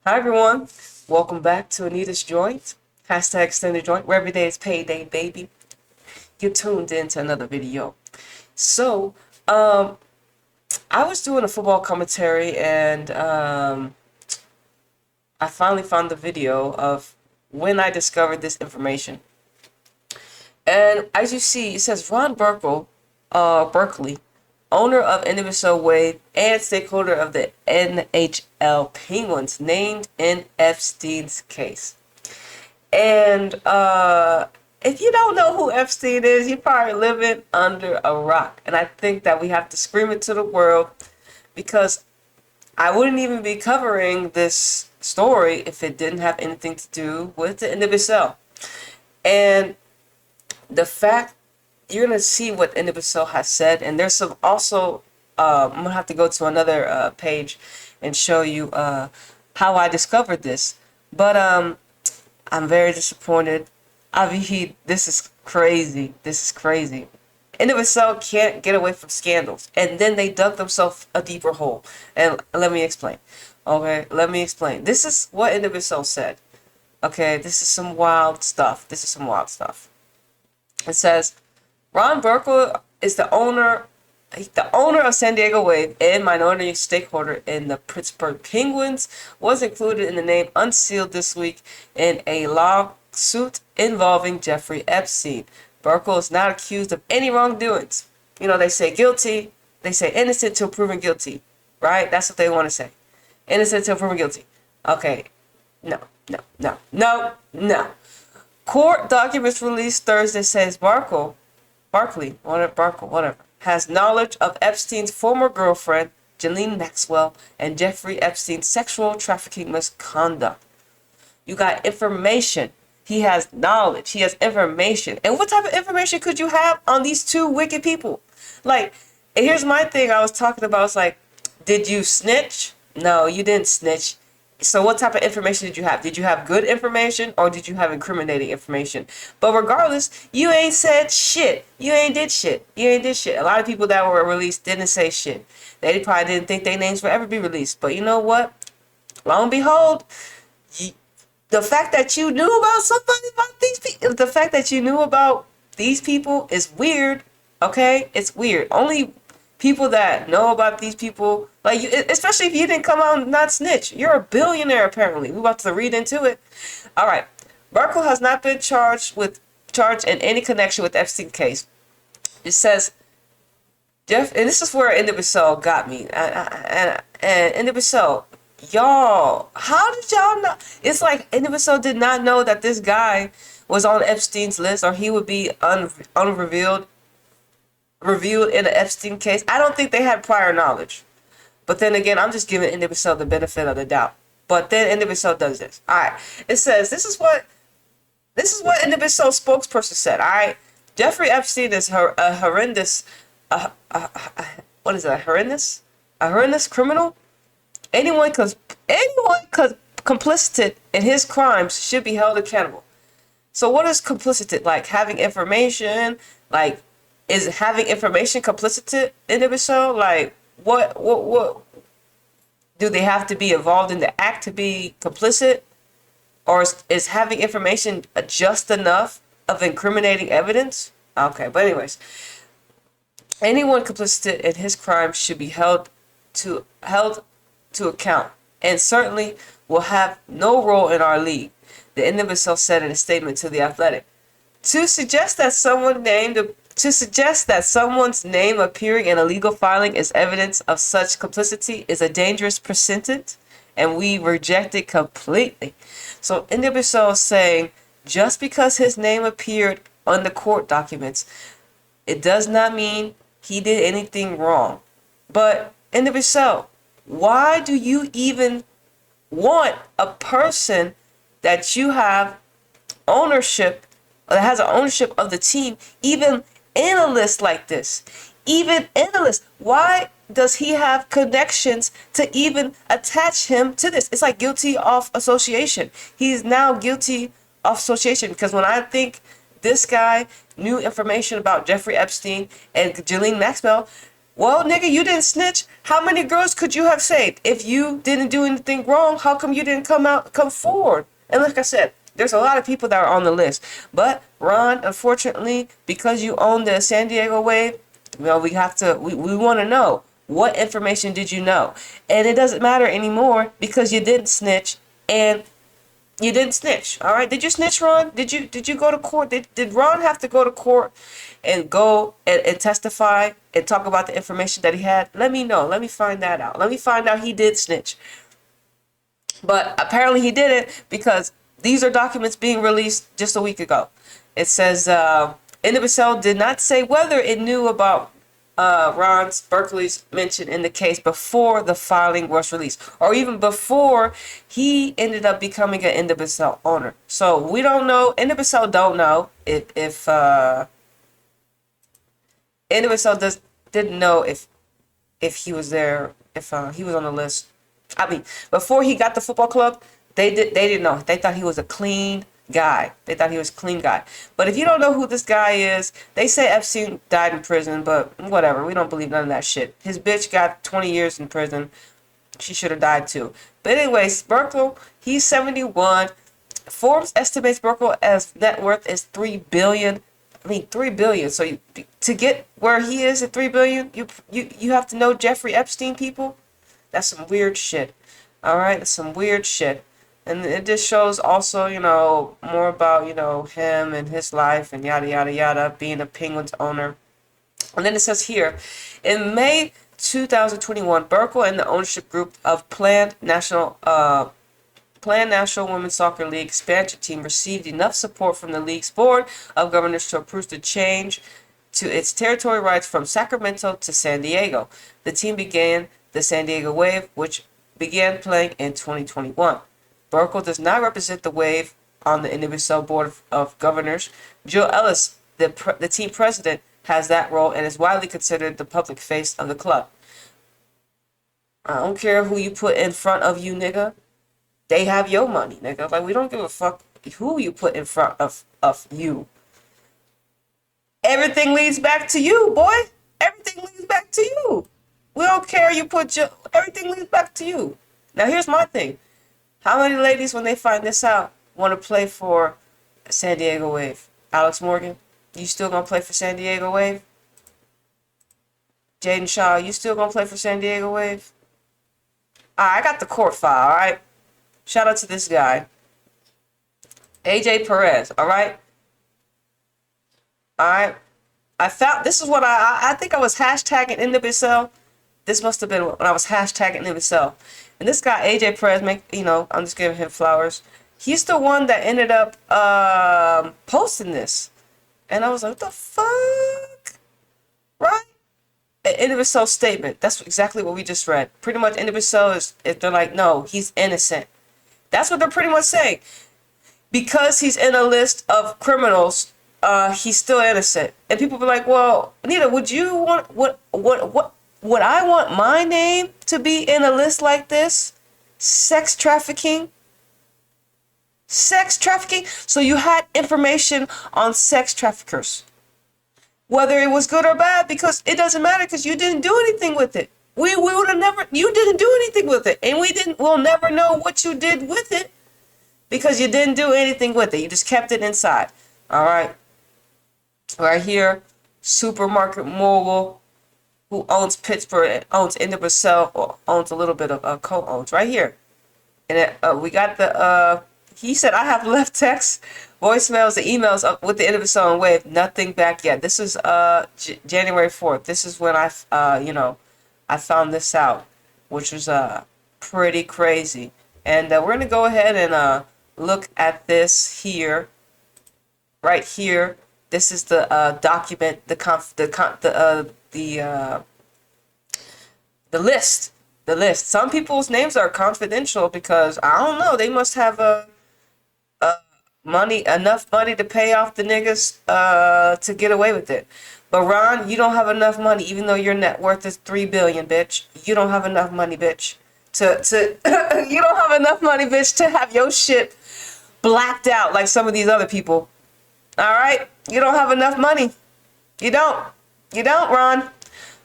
Hi everyone, welcome back to Anita's Joint, hashtag Extendajoint, where every day is payday, baby. You tuned in to another video. So, I was doing a football commentary and I finally found the video of when I discovered this information. And as you see, it says Ron Burkle, Berkeley, owner of NWSL Wave and stakeholder of the NHL Penguins, named in Epstein's case. And if you don't know who Epstein is, you're probably living under a rock. And I think that we have to scream it to the world because I wouldn't even be covering this story if it didn't have anything to do with the NWSL. And the fact you're gonna see what NWSL has said, and there's some also. I'm gonna have to go to another page and show you how I discovered this. But I'm very disappointed. This is crazy. This is crazy. NWSL can't get away from scandals. And then they dug themselves a deeper hole. And let me explain. Okay, let me explain. This is what NWSL said. Okay, this is some wild stuff. This is some wild stuff. It says, Ron Burkle is the owner of San Diego Wave and minority stakeholder in the Pittsburgh Penguins, was included in the name unsealed this week in a lawsuit involving Jeffrey Epstein. Burkle is not accused of any wrongdoings. You know, they say guilty, they say innocent till proven guilty, right? That's what they want to say. Innocent till proven guilty. Okay, no. Court documents released Thursday says Barkley, whatever, has knowledge of Epstein's former girlfriend, Ghislaine Maxwell, and Jeffrey Epstein's sexual trafficking misconduct. You got information. He has knowledge. He has information. And what type of information could you have on these two wicked people? Like, and here's my thing I was talking about. It's like, did you snitch? No, you didn't snitch. So what type of information did you have? Did you have good information or did you have incriminating information? But regardless, you ain't said shit. You ain't did shit. You ain't did shit. A lot of people that were released didn't say shit. They probably didn't think their names would ever be released. But you know what? Lo and behold, the fact that you knew about somebody about these people, the fact that you knew about these people is weird. Okay? It's weird. Only people that know about these people, like you, especially if you didn't come out and not snitch. You're a billionaire, apparently. We're about to read into it. All right. Burkle has not been charged in any connection with the Epstein case. It says, Jeff, and this is where NWSL got me. And NWSL, y'all, how did y'all know? It's like NWSL did not know that this guy was on Epstein's list or he would be revealed in the Epstein case. I don't think they had prior knowledge. But then again, I'm just giving NWSL the benefit of the doubt. But then NWSL does this. All right. It says this is what NWSL spokesperson said. All right. Jeffrey Epstein is a horrendous what is it? A horrendous criminal. Anyone complicit in his crimes should be held accountable. So what is complicit? Like having information, like is having information complicit in it? So, like, what do they have to be involved in the act to be complicit, or is having information just enough of incriminating evidence? Okay, but anyways, anyone complicit in his crime should be held to account, and certainly will have no role in our league. The NWSL said in a statement to The Athletic. To suggest that someone's name appearing in a legal filing is evidence of such complicity is a dangerous precedent, and we reject it completely. So NWSL is saying just because his name appeared on the court documents, it does not mean he did anything wrong. But NWSL, why do you even want a person that you have ownership, that has an ownership of the team, even in a list like this? Even in a list. Why does he have connections to even attach him to this? It's like guilty of association. He's now guilty of association because when I think this guy knew information about Jeffrey Epstein and Ghislaine Maxwell, Well, nigga, you didn't snitch. How many girls could you have saved? If you didn't do anything wrong, how come you didn't come forward? And like I said, there's a lot of people that are on the list. But Ron, unfortunately, because you own the San Diego wave, well, we want to know, what information did you know? And it doesn't matter anymore because you didn't snitch, and you didn't snitch. All right. Did you snitch, Ron? Did you go to court? Did Ron have to go to court and go and testify and talk about the information that he had? Let me know. Let me find that out. Let me find out he did snitch. But apparently he didn't, because these are documents being released just a week ago. It says NWSL did not say whether it knew about Ron's Burkle's mention in the case before the filing was released, or even before he ended up becoming an NWSL owner. So we don't know. NWSL don't know if NWSL didn't know if he was there, if he was on the list. I mean, before he got the football club, they didn't know. They thought he was a clean guy. They thought he was a clean guy. But if you don't know who this guy is, they say Epstein died in prison, but whatever. We don't believe none of that shit. His bitch got 20 years in prison. She should have died too. But anyways, Burkle, he's 71. Forbes estimates Burkle as net worth is $3 billion. I mean, $3 billion. So to get where he is at $3 billion, you have to know Jeffrey Epstein, people. That's some weird shit. All right, that's some weird shit. And it just shows also, more about, him and his life and yada, yada, yada, being a Penguins owner. And then it says here, in May 2021, Burkle and the ownership group of Planned National Women's Soccer League expansion team received enough support from the league's board of governors to approve the change to its territory rights from Sacramento to San Diego. The team began the San Diego Wave, which began playing in 2021. Burkle does not represent the Wave on the NWSL Board of Governors. Jill Ellis, the team president, has that role and is widely considered the public face of the club. I don't care who you put in front of you, nigga. They have your money, nigga. Like, we don't give a fuck who you put in front of you. Everything leads back to you, boy. Everything leads back to you. We don't care you put your... Everything leads back to you. Now, here's my thing. How many ladies, when they find this out, want to play for San Diego Wave? Alex Morgan, you still going to play for San Diego Wave? Jaden Shaw, you still going to play for San Diego Wave? I got the court file, all right? Shout out to this guy. AJ Perez, all right? All right? I found... This is what I think I was hashtagging NWSL. This must have been when I was hashtagging NWSL. And this guy, AJ Perez, I'm just giving him flowers. He's the one that ended up posting this. And I was like, what the fuck? Right? An NWSL statement. That's exactly what we just read. Pretty much NWSL is, if they're like, no, he's innocent. That's what they're pretty much saying. Because he's in a list of criminals, he's still innocent. And people be like, well, Anita, would you want... Would I want my name to be in a list like this? Sex trafficking? Sex trafficking? So you had information on sex traffickers. Whether it was good or bad, because it doesn't matter, because you didn't do anything with it. We would have never... You didn't do anything with it. And we'll never know what you did with it, because you didn't do anything with it. You just kept it inside. All right? Right here, Supermarket Mogul, who owns Pittsburgh, owns NWSL, or owns a little bit of co-owns, right here. And we got the, he said, I have left text, voicemails, and emails with the NWSL and Wave, nothing back yet. This is January 4th. This is when I found this out, which was pretty crazy. And we're going to go ahead and look at this here, right here. This is the document, the list. The list. Some people's names are confidential because I don't know. They must have enough money to pay off the niggas to get away with it. But Ron, you don't have enough money, even though your net worth is $3 billion, bitch. You don't have enough money, bitch. You don't have enough money, bitch, to have your shit blacked out like some of these other people. All right, you don't have enough money. You don't, Ron.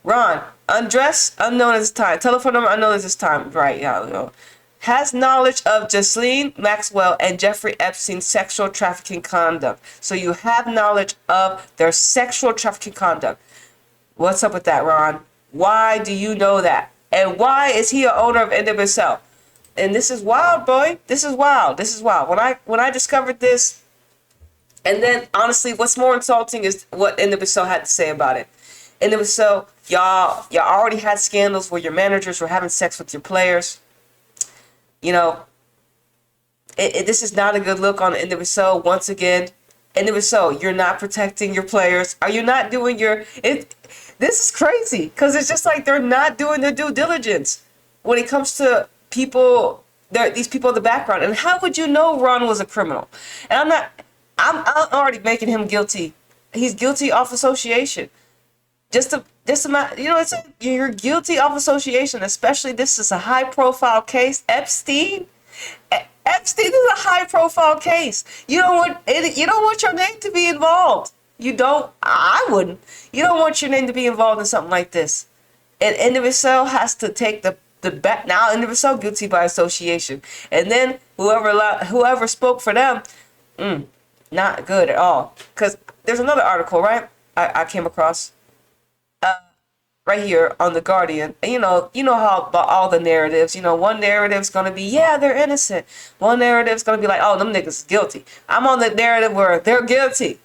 Ron, undress, unknown at this time. Telephone number, unknown at this time. Right, yeah, you know. Has knowledge of Ghislaine Maxwell and Jeffrey Epstein's sexual trafficking conduct. So you have knowledge of their sexual trafficking conduct. What's up with that, Ron? Why do you know that? And why is he an owner of NWSL? And this is wild, boy. This is wild. This is wild. When I discovered this, and then honestly, what's more insulting is what NWSL had to say about it. NWSL, y'all already had scandals where your managers were having sex with your players. You know, this is not a good look on NWSL. Once again, NWSL, you're not protecting your players. Are you not doing your... This is crazy because it's just like they're not doing their due diligence when it comes to people, these people in the background. And how would you know Ron was a criminal? And I'm already making him guilty. He's guilty of association. Just a you know, you're guilty of association, especially this is a high profile case. Epstein is a high profile case. You don't want your name to be involved. I wouldn't. You don't want your name to be involved in something like this. And NWSL has to take the bet. Now NWSL guilty by association. And then whoever spoke for them, not good at all. Because there's another article, right? I came across right here on The Guardian. And you know how about all the narratives. You know, one narrative's going to be, yeah, they're innocent. One narrative's going to be like, oh, them niggas is guilty. I'm on the narrative where they're guilty.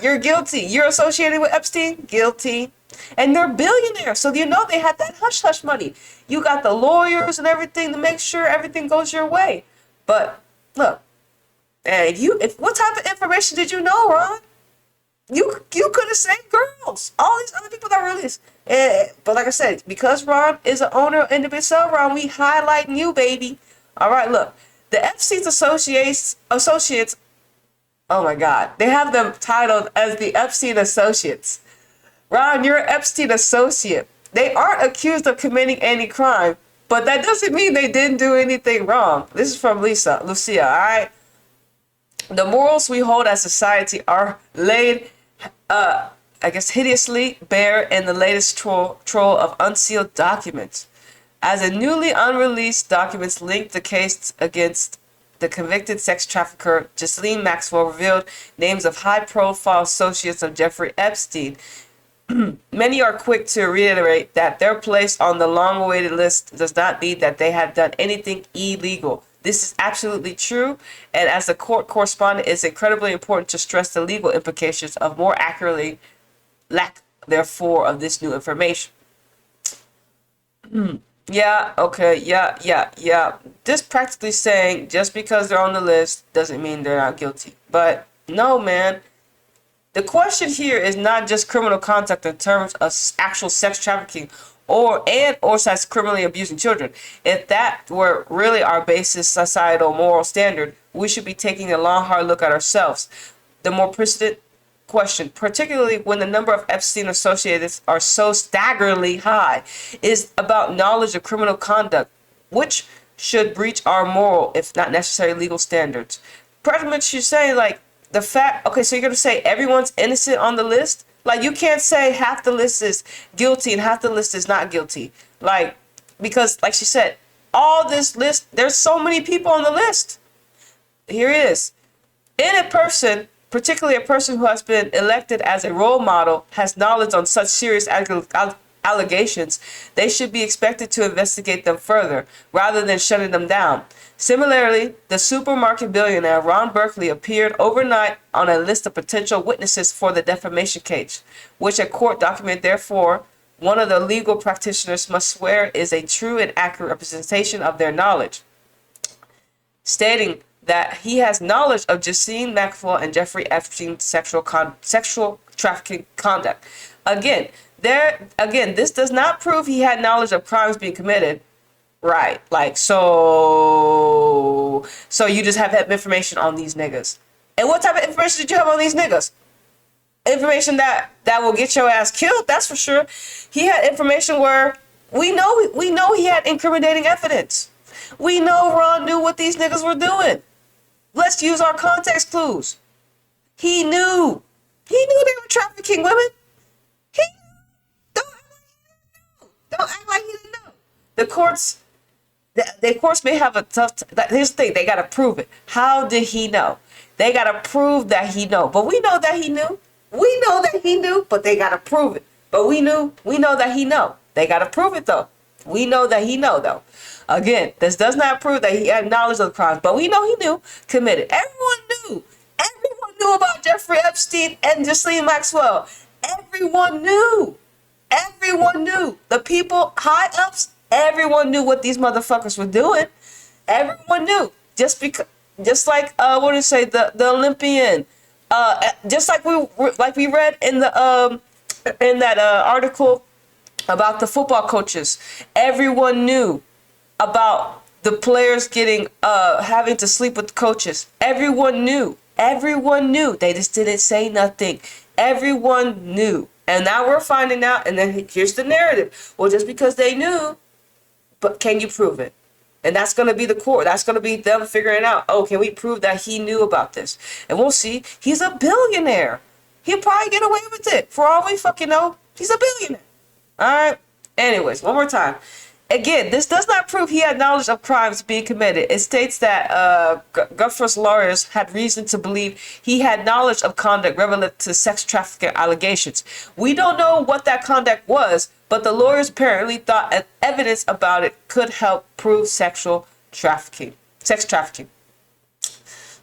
You're guilty. You're associated with Epstein? Guilty. And they're billionaires. So you know they had that hush-hush money. You got the lawyers and everything to make sure everything goes your way. But look, what type of information did you know, Ron? You could have saved girls. All these other people that released. But like I said, because Ron is an owner of NWSL, Ron, we highlighting you, baby. All right, look. The Epstein's associates, oh my God. They have them titled as the Epstein Associates. Ron, you're an Epstein associate. They aren't accused of committing any crime, but that doesn't mean they didn't do anything wrong. This is from Lucia, all right? The morals we hold as society are laid, hideously bare in the latest troll of unsealed documents. As a newly unreleased documents linked the case against the convicted sex trafficker Ghislaine Maxwell revealed names of high-profile associates of Jeffrey Epstein. Many are quick to reiterate that their place on the long-awaited list does not mean that they have done anything illegal. This is absolutely true, and as a court correspondent, it's incredibly important to stress the legal implications of more accurately lack, therefore, of this new information. Yeah, okay, yeah. This practically saying just because they're on the list doesn't mean they're not guilty. But no, man. The question here is not just criminal conduct in terms of actual sex trafficking or sex criminally abusing children. If that were really our basis societal moral standard, we should be taking a long, hard look at ourselves. The more pertinent question, particularly when the number of Epstein associates are so staggeringly high, is about knowledge of criminal conduct, which should breach our moral, if not necessary, legal standards. Pretty much you're saying, like, the fact, okay, so you're going to say everyone's innocent on the list? Like, you can't say half the list is guilty and half the list is not guilty. Like, because, like she said, all this list, there's so many people on the list. Here it is. In a person, particularly a person who has been elected as a role model, has knowledge on such serious allegations, they should be expected to investigate them further, rather than shutting them down. Similarly, the supermarket billionaire Ron Burkle appeared overnight on a list of potential witnesses for the defamation case, which a court document, therefore, one of the legal practitioners must swear is a true and accurate representation of their knowledge, stating that he has knowledge of Ghislaine Maxwell and Jeffrey Epstein's sexual trafficking conduct. Again, this does not prove he had knowledge of crimes being committed. Right, like, so you just have information on these niggas. And what type of information did you have on these niggas? Information that will get your ass killed, that's for sure. He had information where we know he had incriminating evidence. We know Ron knew what these niggas were doing. Let's use our context clues. He knew they were trafficking women. Don't act like he didn't know. The courts, the courts may have a tough. Here's the thing: they gotta prove it. How did he know? They gotta prove that he know. But we know that he knew. We know that he knew, but they gotta prove it. But we know that he know. They gotta prove it though. We know that he know though. Again, this does not prove that he had knowledge of the crimes, but we know he knew committed. Everyone knew. Everyone knew about Jeffrey Epstein and Ghislaine Maxwell. Everyone knew. Everyone knew. The people high ups, everyone knew what these motherfuckers were doing. Everyone knew. Just like what did it say, the Olympian. Just like we read in the in that article about the football coaches. Everyone knew about the players getting having to sleep with the coaches. Everyone knew. Everyone knew. They just didn't say nothing. Everyone knew. And now we're finding out, and then here's the narrative. Well, just because they knew, but can you prove it? And that's going to be the court. That's going to be them figuring out, oh, can we prove that he knew about this? And we'll see. He's a billionaire. He'll probably get away with it. For all we fucking know, he's a billionaire. All right? Anyways, one more time. Again, this does not prove he had knowledge of crimes being committed. It states that Guffr's lawyers had reason to believe he had knowledge of conduct relative to sex trafficking allegations. We don't know what that conduct was, but the lawyers apparently thought evidence about it could help prove sex trafficking.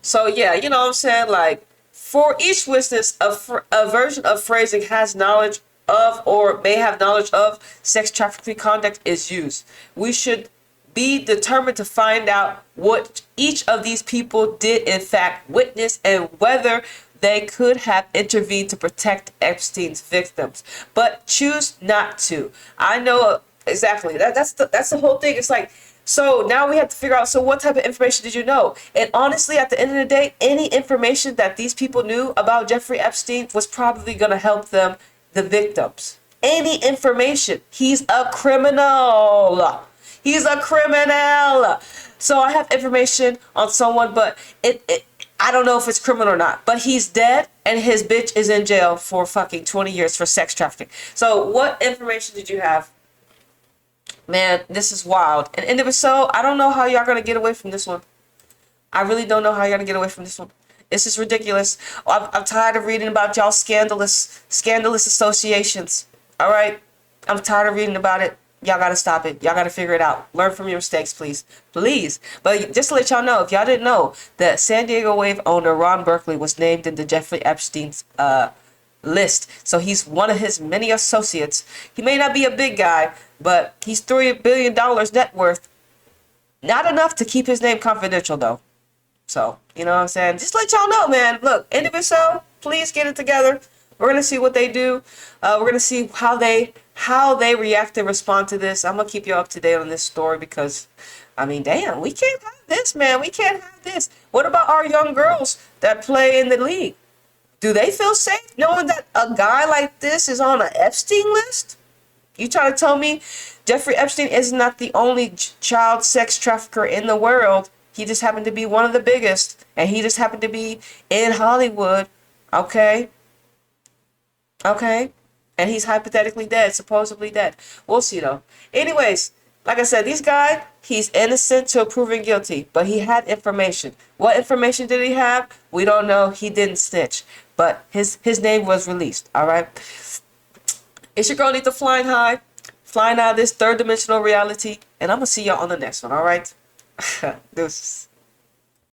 So yeah, you know what I'm saying? Like, for each witness, a version of phrasing has knowledge of or may have knowledge of sex trafficking conduct is used. We should be determined to find out what each of these people did in fact witness and whether they could have intervened to protect Epstein's victims, but choose not to. I know exactly that's the whole thing. It's like, so now we have to figure out, so what type of information did you know? And honestly, at the end of the day, any information that these people knew about Jeffrey Epstein was probably going to help them, the victims. Any information. He's a criminal. He's a criminal. So I have information on someone, but I don't know if it's criminal or not. But he's dead and his bitch is in jail for fucking 20 years for sex trafficking. So what information did you have? Man, this is wild. And so I don't know how y'all gonna get away from this one. I really don't know how y'all gonna get away from this one. This is ridiculous. I'm tired of reading about y'all scandalous associations. All right? I'm tired of reading about it. Y'all gotta stop it. Y'all gotta figure it out. Learn from your mistakes, please. Please. But just to let y'all know, if y'all didn't know, that San Diego Wave owner Ron Burkle was named in the Jeffrey Epstein's list. So he's one of his many associates. He may not be a big guy, but he's $3 billion net worth. Not enough to keep his name confidential, though. So, you know what I'm saying? Just let y'all know, man. Look, end of it so, please get it together. We're going to see what they do. We're going to see how they react and respond to this. I'm going to keep you up to date on this story because, I mean, damn, we can't have this, man. We can't have this. What about our young girls that play in the league? Do they feel safe knowing that a guy like this is on an Epstein list? You trying to tell me Jeffrey Epstein is not the only child sex trafficker in the world? He just happened to be one of the biggest, and he just happened to be in Hollywood, okay? Okay? And he's hypothetically dead, supposedly dead. We'll see, though. Anyways, like I said, this guy, he's innocent till proven guilty, but he had information. What information did he have? We don't know. He didn't snitch, but his name was released, all right? It's your girl, Anita, flying out of this third dimensional reality, and I'm going to see y'all on the next one, all right? Deuces.